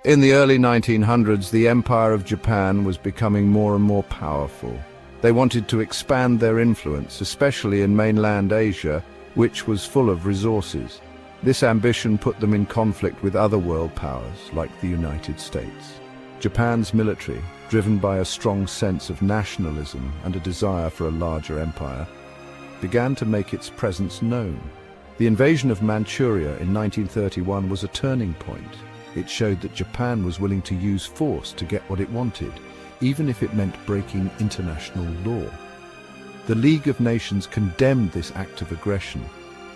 In the early 1900s, the Empire of Japan was becoming more and more powerful. They wanted to expand their influence, especially in mainland Asia, which was full of resources. This ambition put them in conflict with other world powers, like the United States. Japan's military, driven by a strong sense of nationalism and a desire for a larger empire, began to make its presence known. The invasion of Manchuria in 1931 was a turning point. It showed that Japan was willing to use force to get what it wanted, even if it meant breaking international law. The League of Nations condemned this act of aggression,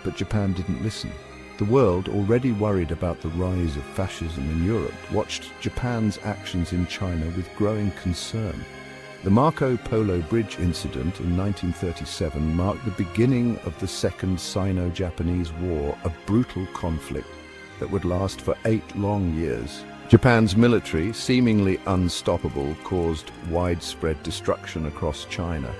but Japan didn't listen. The world, already worried about the rise of fascism in Europe, watched Japan's actions in China with growing concern. The Marco Polo Bridge incident in 1937 marked the beginning of the Second Sino-Japanese War, a brutal conflict that would last for 8 long years. Japan's military, seemingly unstoppable, caused widespread destruction across China.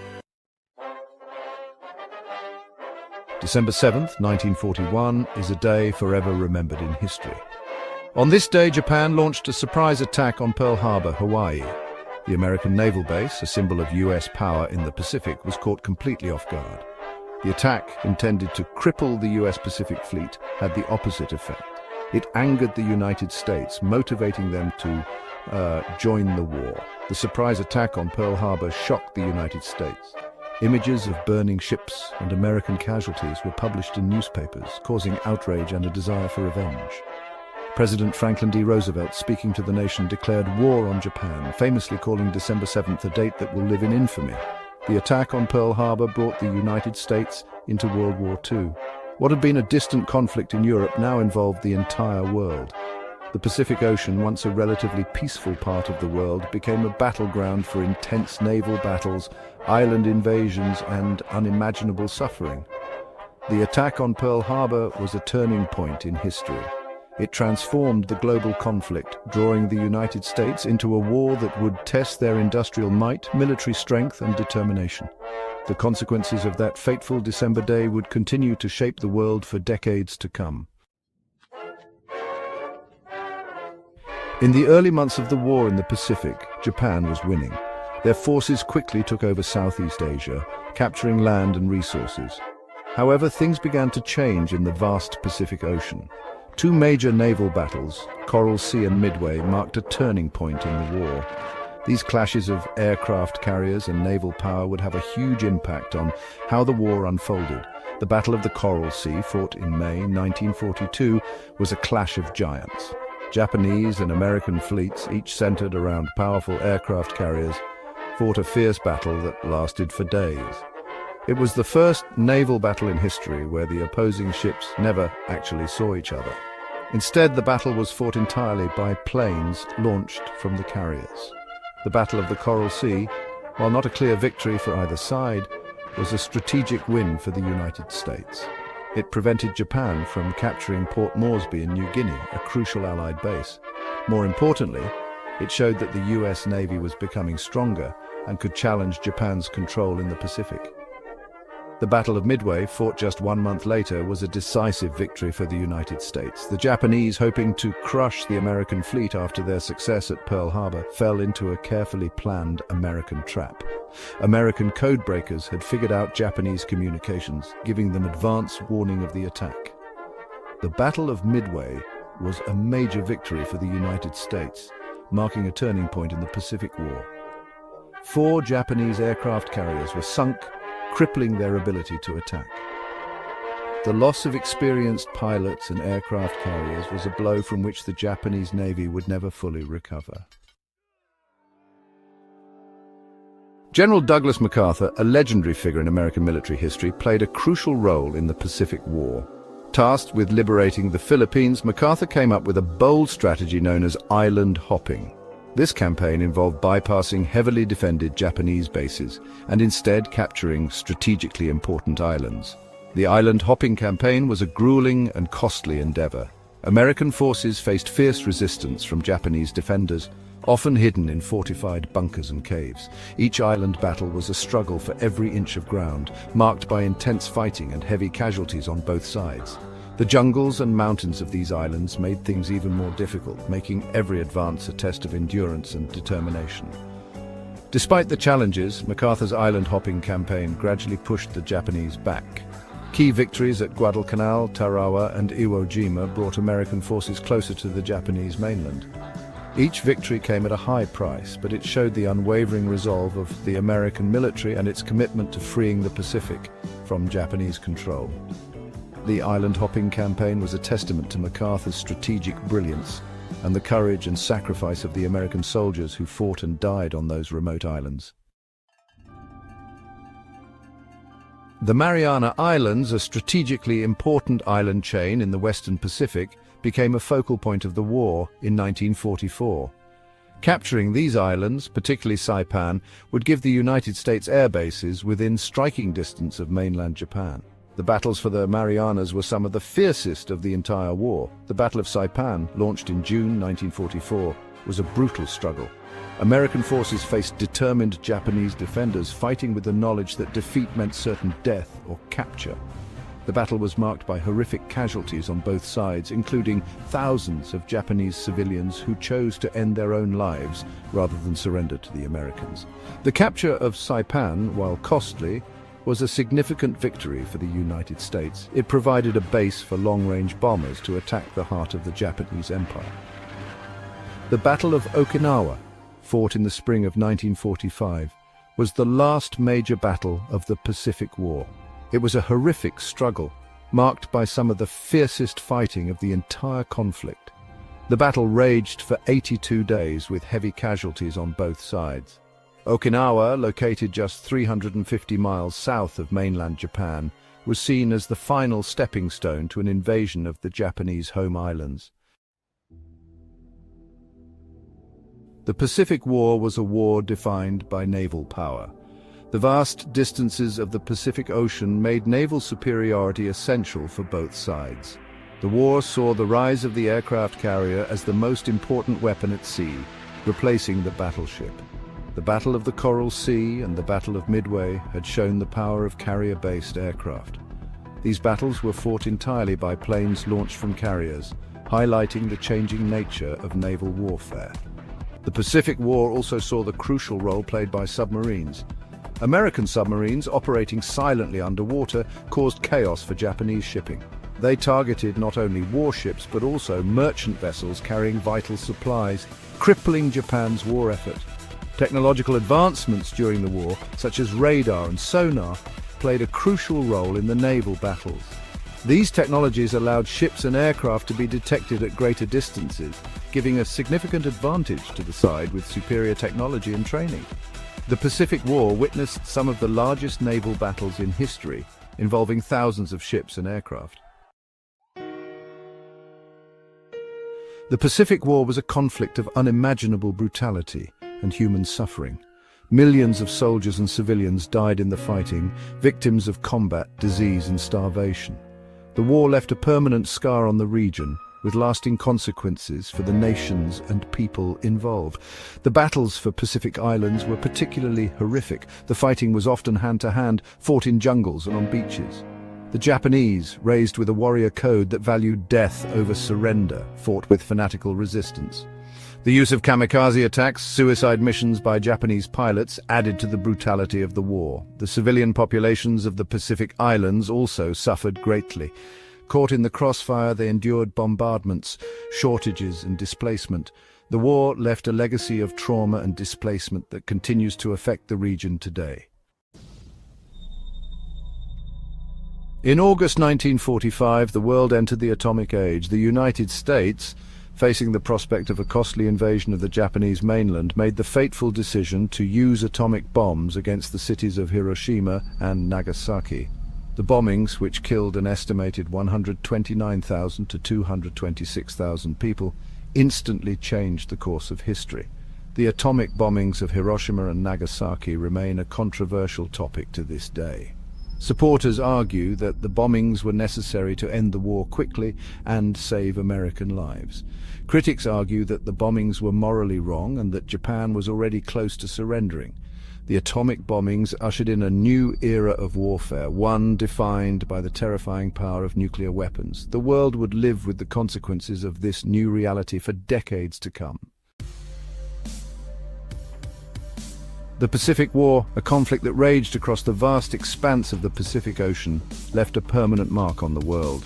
December 7th, 1941, is a day forever remembered in history. On this day, Japan launched a surprise attack on Pearl Harbor, Hawaii. The American naval base, a symbol of US power in the Pacific, was caught completely off guard. The attack, intended to cripple the US Pacific Fleet, had the opposite effect. It angered the United States, motivating them to join the war. The surprise attack on Pearl Harbor shocked the United States. Images of burning ships and American casualties were published in newspapers, causing outrage and a desire for revenge. President Franklin D. Roosevelt, speaking to the nation, declared war on Japan, famously calling December 7th a date that will live in infamy. The attack on Pearl Harbor brought the United States into World War II. What had been a distant conflict in Europe now involved the entire world. The Pacific Ocean, once a relatively peaceful part of the world, became a battleground for intense naval battles, island invasions, and unimaginable suffering. The attack on Pearl Harbor was a turning point in history. It transformed the global conflict, drawing the United States into a war that would test their industrial might, military strength, and determination. The consequences of that fateful December day would continue to shape the world for decades to come. In the early months of the war in the Pacific, Japan was winning. Their forces quickly took over Southeast Asia, capturing land and resources. However, things began to change in the vast Pacific Ocean. 2 major naval battles, Coral Sea and Midway, marked a turning point in the war. These clashes of aircraft carriers and naval power would have a huge impact on how the war unfolded. The Battle of the Coral Sea, fought in May 1942, was a clash of giants. Japanese and American fleets, each centered around powerful aircraft carriers, fought a fierce battle that lasted for days. It was the first naval battle in history where the opposing ships never actually saw each other. Instead, the battle was fought entirely by planes launched from the carriers. The Battle of the Coral Sea, while not a clear victory for either side, was a strategic win for the United States. It prevented Japan from capturing Port Moresby in New Guinea, a crucial Allied base. More importantly, it showed that the US Navy was becoming stronger and could challenge Japan's control in the Pacific. The Battle of Midway, fought just 1 month later, was a decisive victory for the United States. The Japanese, hoping to crush the American fleet after their success at Pearl Harbor, fell into a carefully planned American trap. American codebreakers had figured out Japanese communications, giving them advance warning of the attack. The Battle of Midway was a major victory for the United States, marking a turning point in the Pacific War. 4 Japanese aircraft carriers were sunk, crippling their ability to attack. The loss of experienced pilots and aircraft carriers was a blow from which the Japanese Navy would never fully recover. General Douglas MacArthur, a legendary figure in American military history, played a crucial role in the Pacific War. Tasked with liberating the Philippines, MacArthur came up with a bold strategy known as island hopping. This campaign involved bypassing heavily defended Japanese bases and instead capturing strategically important islands. The island hopping campaign was a grueling and costly endeavor. American forces faced fierce resistance from Japanese defenders, often hidden in fortified bunkers and caves. Each island battle was a struggle for every inch of ground, marked by intense fighting and heavy casualties on both sides. The jungles and mountains of these islands made things even more difficult, making every advance a test of endurance and determination. Despite the challenges, MacArthur's island-hopping campaign gradually pushed the Japanese back. Key victories at Guadalcanal, Tarawa, and Iwo Jima brought American forces closer to the Japanese mainland. Each victory came at a high price, but it showed the unwavering resolve of the American military and its commitment to freeing the Pacific from Japanese control. The island-hopping campaign was a testament to MacArthur's strategic brilliance and the courage and sacrifice of the American soldiers who fought and died on those remote islands. The Mariana Islands, a strategically important island chain in the Western Pacific, became a focal point of the war in 1944. Capturing these islands, particularly Saipan, would give the United States air bases within striking distance of mainland Japan. The battles for the Marianas were some of the fiercest of the entire war. The Battle of Saipan, launched in June 1944, was a brutal struggle. American forces faced determined Japanese defenders fighting with the knowledge that defeat meant certain death or capture. The battle was marked by horrific casualties on both sides, including thousands of Japanese civilians who chose to end their own lives rather than surrender to the Americans. The capture of Saipan, while costly, was a significant victory for the United States. It provided a base for long-range bombers to attack the heart of the Japanese Empire. The Battle of Okinawa, fought in the spring of 1945, was the last major battle of the Pacific War. It was a horrific struggle, marked by some of the fiercest fighting of the entire conflict. The battle raged for 82 days with heavy casualties on both sides. Okinawa, located just 350 miles south of mainland Japan, was seen as the final stepping stone to an invasion of the Japanese home islands. The Pacific War was a war defined by naval power. The vast distances of the Pacific Ocean made naval superiority essential for both sides. The war saw the rise of the aircraft carrier as the most important weapon at sea, replacing the battleship. The Battle of the Coral Sea and the Battle of Midway had shown the power of carrier-based aircraft. These battles were fought entirely by planes launched from carriers, highlighting the changing nature of naval warfare. The Pacific War also saw the crucial role played by submarines. American submarines operating silently underwater caused chaos for Japanese shipping. They targeted not only warships but also merchant vessels carrying vital supplies, crippling Japan's war effort. Technological advancements during the war, such as radar and sonar, played a crucial role in the naval battles. These technologies allowed ships and aircraft to be detected at greater distances, giving a significant advantage to the side with superior technology and training. The Pacific War witnessed some of the largest naval battles in history, involving thousands of ships and aircraft. The Pacific War was a conflict of unimaginable brutality and human suffering. Millions of soldiers and civilians died in the fighting, victims of combat, disease, and starvation. The war left a permanent scar on the region, with lasting consequences for the nations and people involved. The battles for Pacific Islands were particularly horrific. The fighting was often hand-to-hand, fought in jungles and on beaches. The Japanese, raised with a warrior code that valued death over surrender, fought with fanatical resistance. The use of kamikaze attacks, suicide missions by Japanese pilots, added to the brutality of the war. The civilian populations of the Pacific Islands also suffered greatly. Caught in the crossfire, they endured bombardments, shortages, and displacement. The war left a legacy of trauma and displacement that continues to affect the region today. In August 1945, the world entered the atomic age. The United States, facing the prospect of a costly invasion of the Japanese mainland, made the fateful decision to use atomic bombs against the cities of Hiroshima and Nagasaki. The bombings, which killed an estimated 129,000 to 226,000 people, instantly changed the course of history. The atomic bombings of Hiroshima and Nagasaki remain a controversial topic to this day. Supporters argue that the bombings were necessary to end the war quickly and save American lives. Critics argue that the bombings were morally wrong and that Japan was already close to surrendering. The atomic bombings ushered in a new era of warfare, one defined by the terrifying power of nuclear weapons. The world would live with the consequences of this new reality for decades to come. The Pacific War, a conflict that raged across the vast expanse of the Pacific Ocean, left a permanent mark on the world.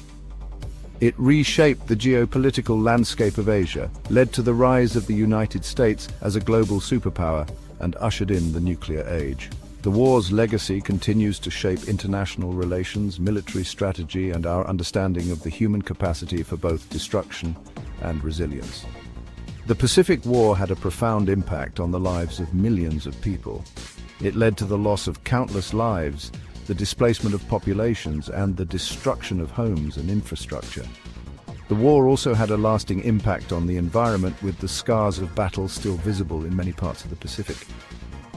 It reshaped the geopolitical landscape of Asia, led to the rise of the United States as a global superpower, and ushered in the nuclear age. The war's legacy continues to shape international relations, military strategy, and our understanding of the human capacity for both destruction and resilience. The Pacific War had a profound impact on the lives of millions of people. It led to the loss of countless lives, the displacement of populations, and the destruction of homes and infrastructure. The war also had a lasting impact on the environment, with the scars of battle still visible in many parts of the Pacific.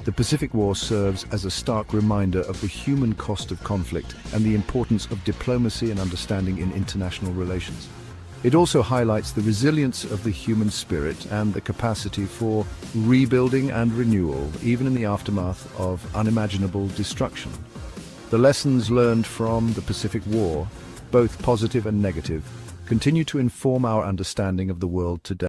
The Pacific War serves as a stark reminder of the human cost of conflict and the importance of diplomacy and understanding in international relations. It also highlights the resilience of the human spirit and the capacity for rebuilding and renewal, even in the aftermath of unimaginable destruction. The lessons learned from the Pacific War, both positive and negative, continue to inform our understanding of the world today.